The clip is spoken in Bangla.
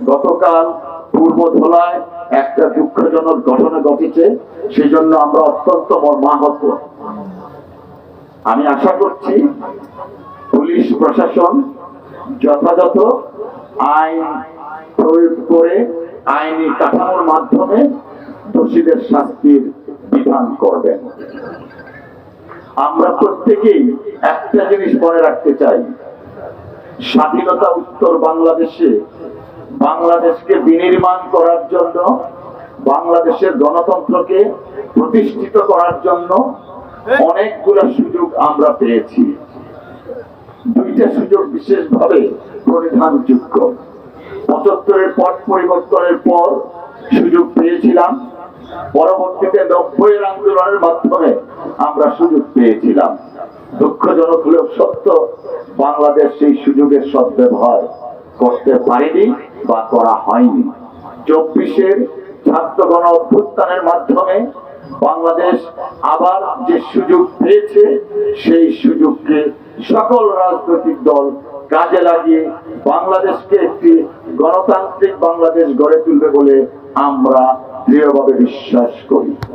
গতকাল পূর্ব ধলায় একটা দুঃখজনক ঘটনা ঘটেছে, সেই জন্য আমরা অত্যন্ত মর্মাহত। আমি আশা করছি পুলিশ প্রশাসন যথাযথ আইন প্রয়োগ করে আইনি কাঠামোর মাধ্যমে দোষীদের শাস্তির বিধান করবেন। আমরা প্রত্যেকেই একটা জিনিস মনে রাখতে চাই, স্বাধীনতা উত্তর বাংলাদেশকে বিনির্মাণ করার জন্য, বাংলাদেশের গণতন্ত্রকে প্রতিষ্ঠিত করার জন্য অনেকগুলো সুযোগ আমরা পেয়েছি। দুইটা সুযোগ বিশেষভাবে পরিধানযোগ্য। ৭৫-এর পট পরিবর্তনের পর সুযোগ পেয়েছিলাম, পরবর্তীতে ৯০-এর আন্দোলনের মাধ্যমে আমরা সুযোগ পেয়েছিলাম। দুঃখজনক হলেও সত্য, বাংলাদেশ সেই সুযোগের সদ্ব্যবহার করতে পারেনি বা করা হয়নি। ২৪-এর ছাত্র গণ অভ্যুত্থানের মাধ্যমে বাংলাদেশ আবার যে সুযোগ পেয়েছে, সেই সুযোগকে সকল রাজনৈতিক দল কাজে লাগিয়ে বাংলাদেশকে একটি গণতান্ত্রিক বাংলাদেশ গড়ে তুলবে বলে আমরা দৃঢ়ভাবে বিশ্বাস করি।